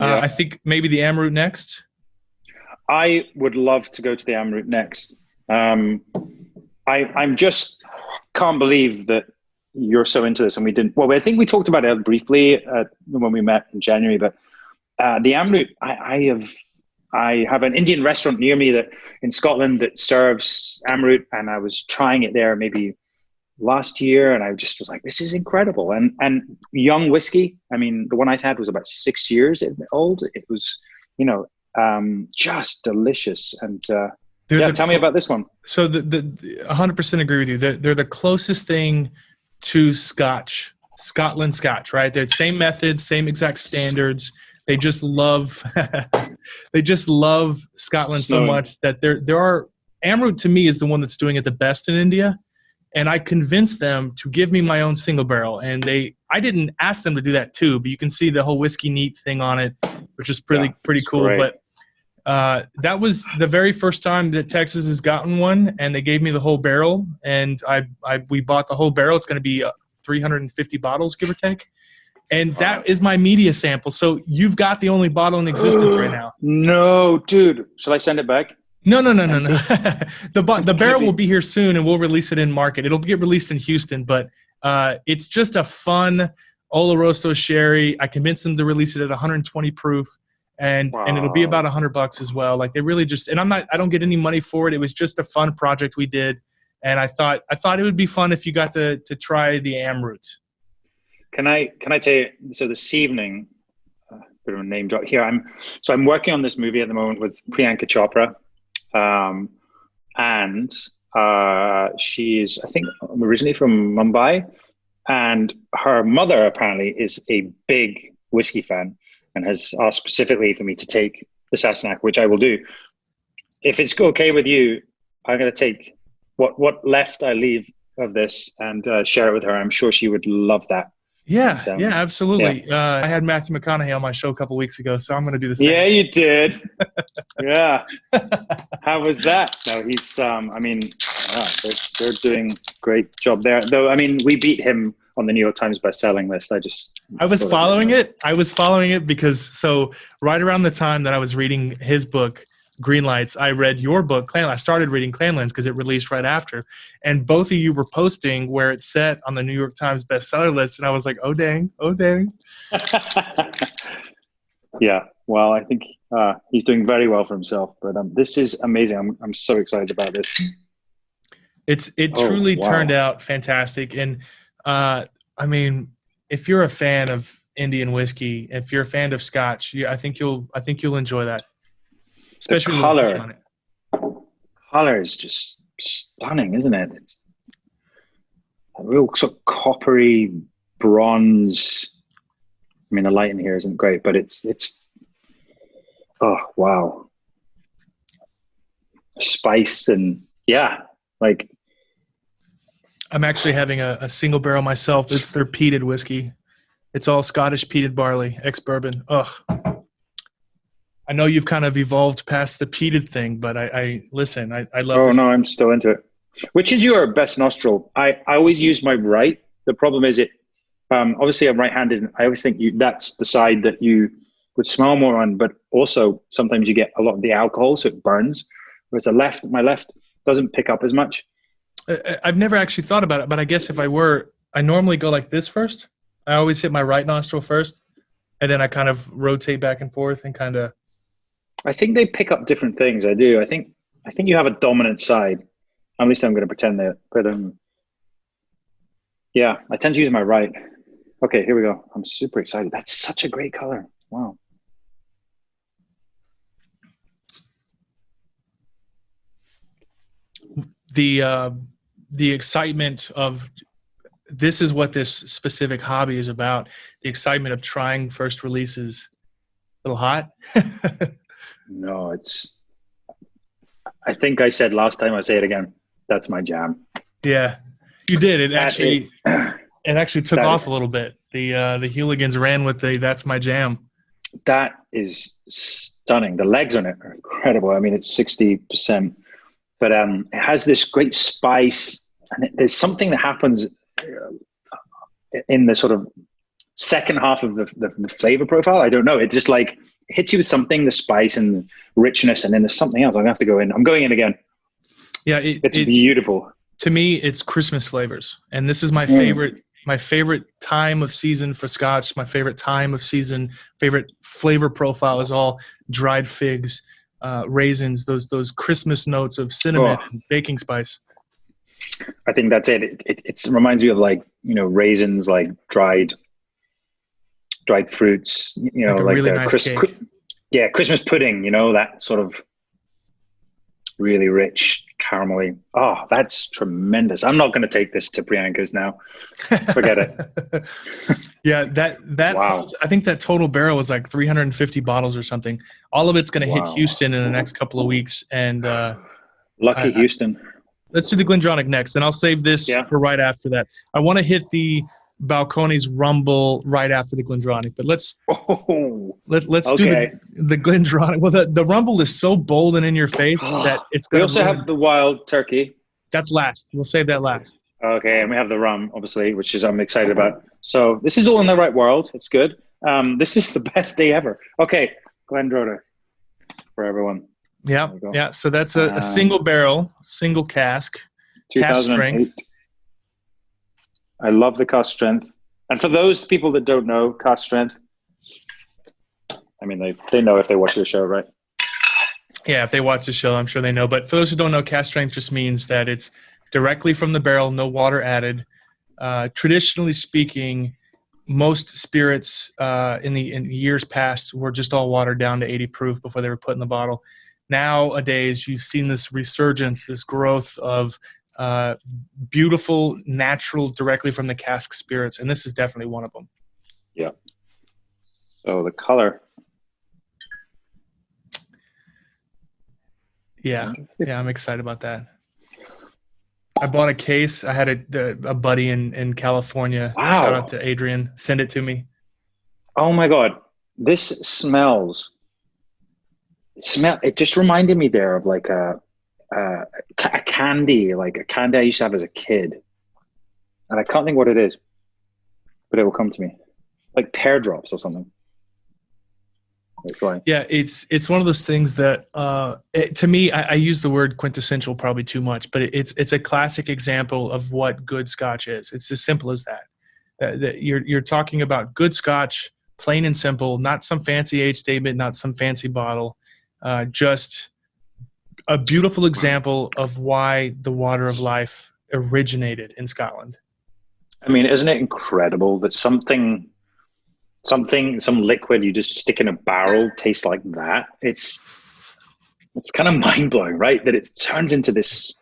Yeah. I think maybe the Amrut next. I would love to go to the Amrut next. I'm just can't believe that you're so into this, and we didn't. Well, I think we talked about it briefly when we met in January. But the Amrut, I have an Indian restaurant near me that in Scotland that serves Amrut, and I was trying it there maybe last year, and I just was like, this is incredible. And young whiskey. I mean, the one I had was about 6 years old. It was, just delicious. And tell me about this one. So the 100% agree with you. They're the closest thing to Scotland Scotch, right? They're the same methods, same exact standards. They just love Scotland so much that there are. Amrut to me is the one that's doing it the best in India, and I convinced them to give me my own single barrel. And I didn't ask them to do that too, but you can see the whole whiskey neat thing on it, which is pretty cool. Great. But that was the very first time that Texas has gotten one, and they gave me the whole barrel, and we bought the whole barrel. It's going to be 350 bottles, give or take. And that is my media sample. So you've got the only bottle in existence right now. No, dude. Shall I send it back? No. The barrel will be here soon, and we'll release it in market. It'll get released in Houston, but it's just a fun Oloroso sherry. I convinced them to release it at 120 proof, and it'll be about $100 as well. Like they really just, and I don't get any money for it. It was just a fun project we did, and I thought it would be fun if you got to try the Amrut. Can I tell you? So this evening, bit of a name drop here. I'm working on this movie at the moment with Priyanka Chopra, and she's, I think, originally from Mumbai, and her mother apparently is a big whiskey fan and has asked specifically for me to take the Sassenach, which I will do. If it's okay with you, I'm going to take what left I leave of this and share it with her. I'm sure she would love that. Yeah, absolutely. Yeah. I had Matthew McConaughey on my show a couple weeks ago, so I'm going to do the same. Yeah, you did. Yeah. How was that? No, he's, they're doing a great job there. Though, I mean, we beat him on the New York Times best-selling list. I was following it. I was following it because, right around the time that I was reading his book, Greenlights, I read your book, Clanlands. I started reading Clanlands because it released right after, and both of you were posting where it's set on the New York Times bestseller list, and I was like, oh dang. Yeah, well, I think he's doing very well for himself, but this is amazing. I'm so excited about this. It truly turned out fantastic, and I mean, if you're a fan of Indian whiskey, if you're a fan of Scotch, I think you'll enjoy that. Especially the color is just stunning, isn't it? It's a real sort of coppery bronze. I mean, the light in here isn't great, but it's oh wow, spice and like. I'm actually having a single barrel myself. It's their peated whiskey. It's all Scottish peated barley, ex-bourbon. Ugh. I know you've kind of evolved past the peated thing, but I listen, I love Oh, this. no, I'm still into it. Which is your best nostril? I always use my right. The problem is obviously I'm right-handed. I always think that's the side that you would smell more on, but also sometimes you get a lot of the alcohol, so it burns. Whereas my left doesn't pick up as much. I've never actually thought about it, but I guess if I normally go like this first. I always hit my right nostril first, and then I kind of rotate back and forth and kind of. I think they pick up different things. I do. I think you have a dominant side. At least I'm going to pretend that. But yeah, I tend to use my right. Okay, here we go. I'm super excited. That's such a great color. Wow. The excitement of this is what this specific hobby is about. The excitement of trying first releases. A little hot. No, I think I said last time, I'll say it again. That's my jam. Yeah, you did. It actually took off a little bit. The hooligans ran with that's my jam. That is stunning. The legs on it are incredible. I mean, it's 60%, but it has this great spice, and there's something that happens in the sort of second half of the flavor profile. I don't know. It just like hits you with something, the spice and richness, and then there's something else. I'm gonna have to go in. I'm going in again. Yeah, it's beautiful. To me, it's Christmas flavors, and this is my favorite. My favorite time of season for Scotch. My favorite time of season. Favorite flavor profile is all dried figs, raisins. Those Christmas notes of cinnamon and baking spice. I think that's it. It reminds me of like, you know, raisins, like dried fruits. You know, like really nice cake. Yeah, Christmas pudding. You know, that sort of really rich caramelly. Oh, that's tremendous. I'm not going to take this to Priyanka's now. Forget it. Yeah, that wow. I think that total barrel was like 350 bottles or something. All of it's going to hit Houston in the next couple of weeks. And lucky Houston. Let's do the Glendornach next, and I'll save this for right after that. I want to hit the Balcones Rumble right after the Glendornach, but let's do the Glendornach. Well, the Rumble is so bold and in your face that it's going to. We also have the Wild Turkey. That's last. We'll save that last. Okay, and we have the rum, obviously, which is I'm excited about. So this is all in the right world. It's good. This is the best day ever. Okay, Glendornach for everyone. Yeah, yeah. So that's a single barrel, single cask, cask strength. I love the cask strength. And for those people that don't know cask strength, I mean, they know if they watch the show, right? Yeah, if they watch the show, I'm sure they know. But for those who don't know, cask strength just means that it's directly from the barrel, no water added. Traditionally speaking, most spirits in years past were just all watered down to 80 proof before they were put in the bottle. Nowadays, you've seen this resurgence, this growth of beautiful, natural, directly from the cask spirits, and this is definitely one of them. Yeah. So the color. Yeah, I'm excited about that. I bought a case. I had a buddy in California. Wow. Shout out to Adrian. Send it to me. Oh my God. This smells. It just reminded me there of like a candy, like a candy I used to have as a kid. And I can't think what it is, but it will come to me. Like pear drops or something. Yeah, it's one of those things that to me, I use the word quintessential probably too much, but it's a classic example of what good Scotch is. It's as simple as that. You're talking about good Scotch, plain and simple, not some fancy age statement, not some fancy bottle, just a beautiful example of why the water of life originated in Scotland. I mean, isn't it incredible that some liquid you just stick in a barrel tastes like that? It's kind of mind blowing, right? That it turns into this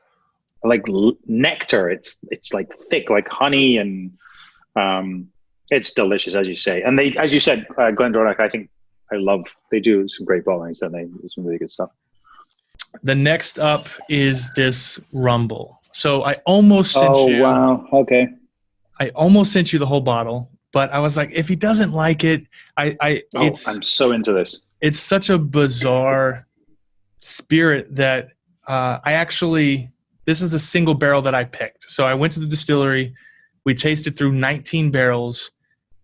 like nectar. It's like thick, like honey, and it's delicious, as you say. And they, as you said, Glendornach, they do some great bottlings, don't they? Some really good stuff. The next up is this Rumble. So I almost sent you. Oh wow! Okay. I almost sent you the whole bottle, but I was like, if he doesn't like it, I'm so into this. It's such a bizarre spirit that this is a single barrel that I picked. So I went to the distillery, we tasted through 19 barrels,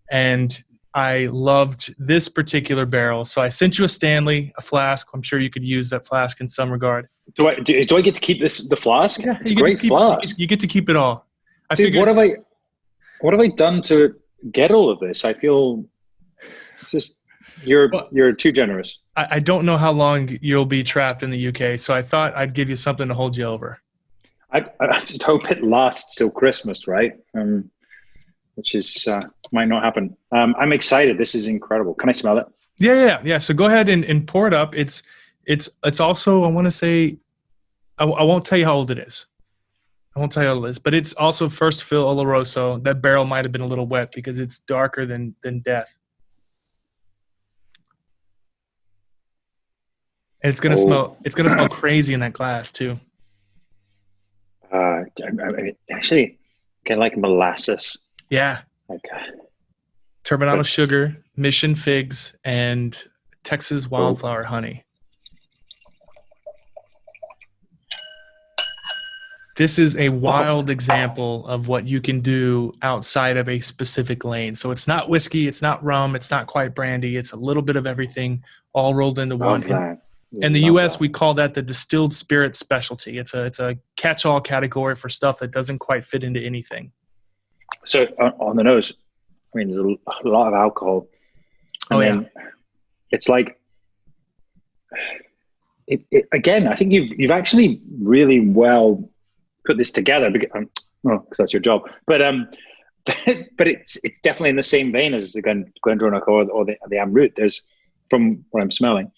and I loved this particular barrel. So I sent you a Stanley, a flask. I'm sure you could use that flask in some regard. Do I get to keep the flask? Yeah, it's a great flask. You get to keep it all. What have I done to get all of this? I feel it's just you're too generous. I don't know how long you'll be trapped in the UK, so I thought I'd give you something to hold you over. I just hope it lasts till Christmas, right? Which is might not happen. I'm excited. This is incredible. Can I smell it? Yeah. So go ahead and pour it up. It's also, I want to say, I won't tell you how old it is. I won't tell you how old it is, but it's also first fill Oloroso. That barrel might have been a little wet because it's darker than death. And it's gonna smell crazy in that glass too. Actually, get like molasses. Yeah. Turbinado sugar, Mission figs, and Texas wildflower honey. This is a wild example of what you can do outside of a specific lane. So it's not whiskey, it's not rum, it's not quite brandy. It's a little bit of everything all rolled into one. In the US, we call that the distilled spirit specialty. It's a catch-all category for stuff that doesn't quite fit into anything. So on the nose, I mean, there's a lot of alcohol. And it's like, again, I think you've actually really well put this together because that's your job. But it's definitely in the same vein as the Glendornach or the Amrut. There's, from what I'm smelling.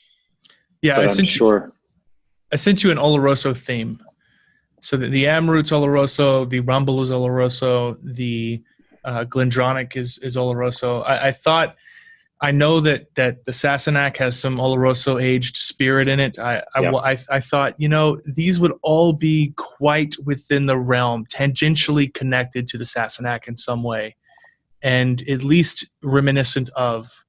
Yeah, I sent you an Oloroso theme. So the Amrut's Oloroso, the Rumble is Oloroso, the Glendronach is Oloroso. I know that the Sassenach has some Oloroso aged spirit in it. I thought, these would all be quite within the realm, tangentially connected to the Sassenach in some way, and at least reminiscent of,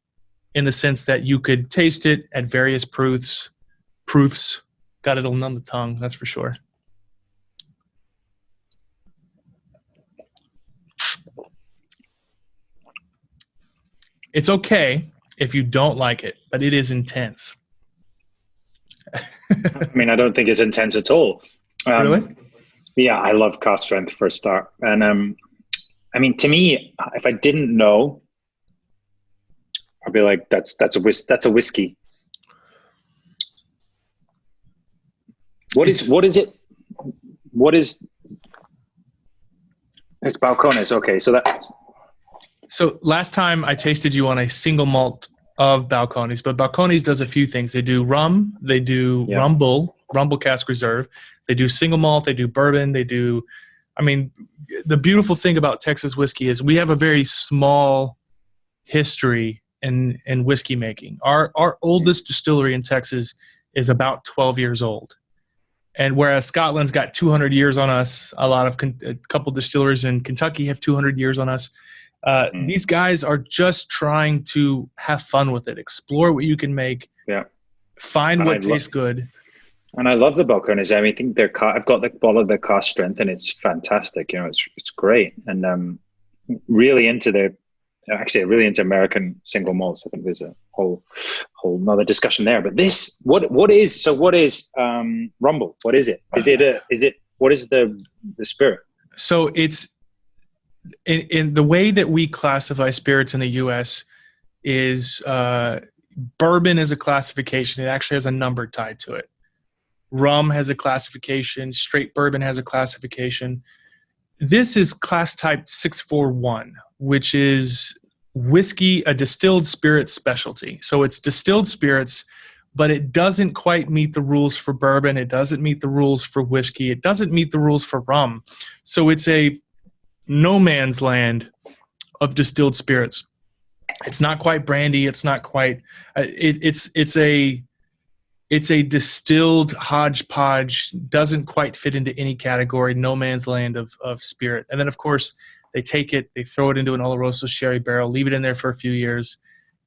in the sense that you could taste it at various proofs. Got it on the tongue, that's for sure. It's okay if you don't like it, but it is intense. I mean, I don't think it's intense at all. Really? Yeah, I love cask strength for a start. And I mean, to me, if I didn't know, I'd be like, that's a whiskey. What is it? It's Balcones. Okay, So last time I tasted you on a single malt of Balcones, but Balcones does a few things. They do rum, they do Rumble cask reserve, they do single malt, they do bourbon, the beautiful thing about Texas whiskey is we have a very small history in whiskey making. Our oldest distillery in Texas is about 12 years old. And whereas Scotland's got 200 years on us, a couple distilleries in Kentucky have 200 years on us. These guys are just trying to have fun with it, explore what you can make, find what tastes good. And I love the Balcones. I mean, I think I've got the bottle of their cask strength, and it's fantastic. It's great, and really into American single malts. I think there's a whole nother discussion there. But this, what is Rumble? What is it? What is the spirit? So it's in the way that we classify spirits in the U.S. is bourbon is a classification. It actually has a number tied to it. Rum has a classification. Straight bourbon has a classification. This is class type 641, which is whiskey, a distilled spirit specialty. So it's distilled spirits, but it doesn't quite meet the rules for bourbon. It doesn't meet the rules for whiskey. It doesn't meet the rules for rum. So it's a no man's land of distilled spirits. It's not quite brandy. It's not quite. It's a distilled hodgepodge. Doesn't quite fit into any category. No man's land of spirit. And then of course they take it, they throw it into an Oloroso sherry barrel, leave it in there for a few years,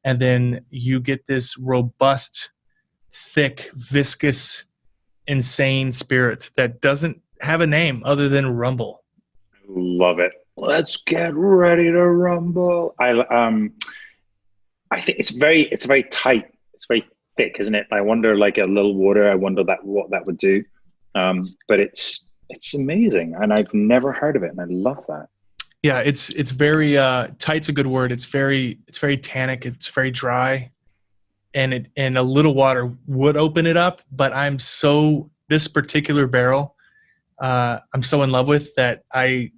and then you get this robust, thick, viscous, insane spirit that doesn't have a name other than Rumble. Love it. Let's get ready to rumble. I think it's very tight. It's very thick, isn't it? I wonder, like a little water, I wonder what that would do. But it's amazing, and I've never heard of it, and I love that. Yeah, it's very tight's a good word. It's very tannic. It's very dry, and a little water would open it up. But this particular barrel, I'm so in love with that I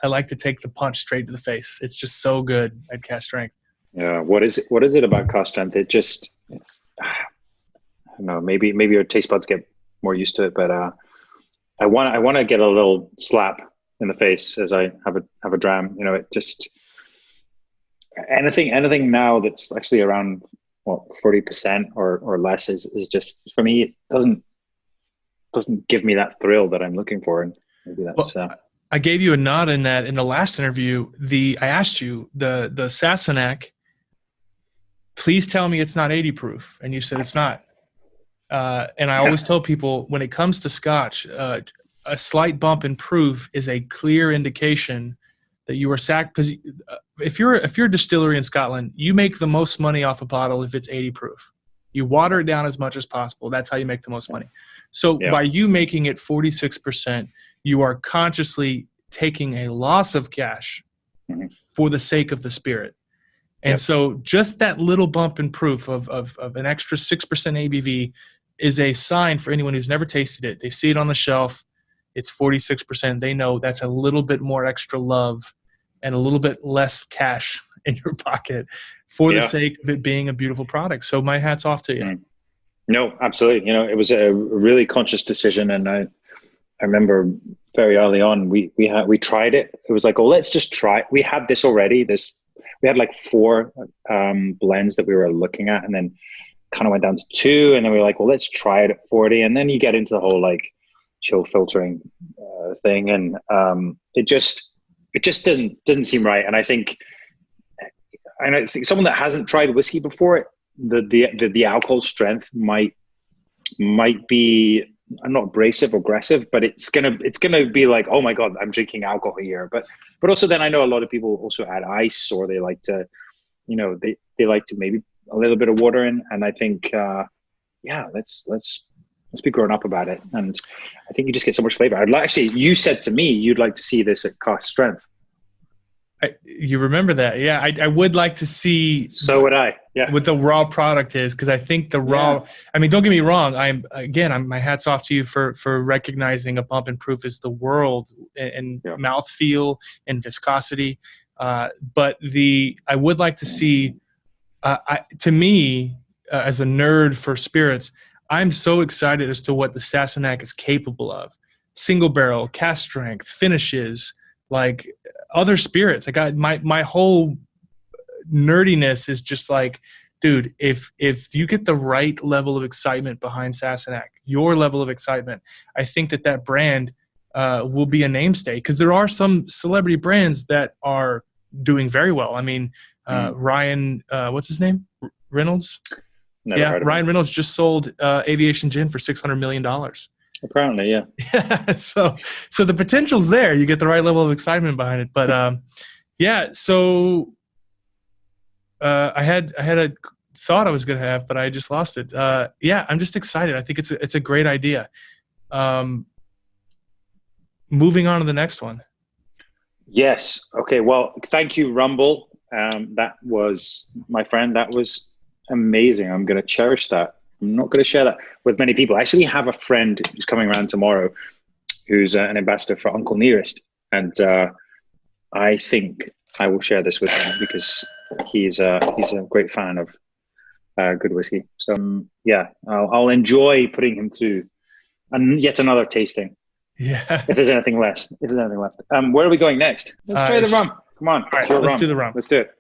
like to take the punch straight to the face. It's just so good at cask strength. Yeah. What is it about cask strength? It's I don't know. Maybe your taste buds get more used to it, but I want to get a little slap in the face as I have a dram. It just anything now that's actually around 40% or less is just, for me, it doesn't give me that thrill that I'm looking for, and maybe that's. I gave you a nod in that in the last interview. I asked you the Sassenach, please tell me it's not 80 proof, and you said it's not. And I always tell people when it comes to Scotch, a slight bump in proof is a clear indication that you are because if you're a distillery in Scotland, you make the most money off a bottle if it's 80 proof. You water it down as much as possible. That's how you make the most money. So by you making it 46%, you are consciously taking a loss of cash for the sake of the spirit. And so just that little bump in proof of an extra 6% ABV is a sign for anyone who's never tasted it. They see it on the shelf. It's 46%. They know that's a little bit more extra love and a little bit less cash in your pocket for the sake of it being a beautiful product. So my hat's off to you. No, absolutely. You know, it was a really conscious decision. And I remember very early on, we tried it. It was like, oh, let's just try it. We had this already. We had like 4 blends that we were looking at, and then kind of went down to 2. And then we were like, well, let's try it at 40. And then you get into the whole like chill filtering thing. And it just doesn't seem right. And I think someone that hasn't tried whiskey before, the alcohol strength might be, I'm not abrasive, aggressive, but it's gonna be like, oh my God, I'm drinking alcohol here. But also then I know a lot of people also add ice, or they like to, you know, they like to maybe a little bit of water in. And I think, let's be grown up about it. And I think you just get so much flavor. Actually, you said to me, you'd like to see this at cask strength. You remember that? Yeah, I would like to see. So would I. Yeah. What the raw product is, because I think the raw. Yeah. I mean, don't get me wrong. I'm my hats off to you for recognizing a bump in proof is the world and mouthfeel and viscosity. But I would like to see. To me, as a nerd for spirits, I'm so excited as to what the Sassenach is capable of. Single barrel, cask strength, finishes, like other spirits. My whole nerdiness is just like, dude, if you get the right level of excitement behind Sassenach, your level of excitement, I think that brand will be a namesake, because there are some celebrity brands that are doing very well. I mean, Ryan, what's his name? Reynolds? Ryan Reynolds just sold Aviation Gin for $600 million. Apparently, yeah. So the potential's there. You get the right level of excitement behind it. But so I had a thought I was going to have, but I just lost it. I'm just excited. I think it's a great idea. Moving on to the next one. Yes. Okay. Well, thank you, Rumble. That was, my friend, that was amazing. I'm going to cherish that. I'm not going to share that with many people. I actually have a friend who's coming around tomorrow who's an ambassador for Uncle Nearest. And I think I will share this with him because he's a great fan of good whiskey. So I'll enjoy putting him through yet another tasting. Yeah. If there's anything left. Where are we going next? Let's try the rum. Come on. All right, let's do the rum. Let's do it.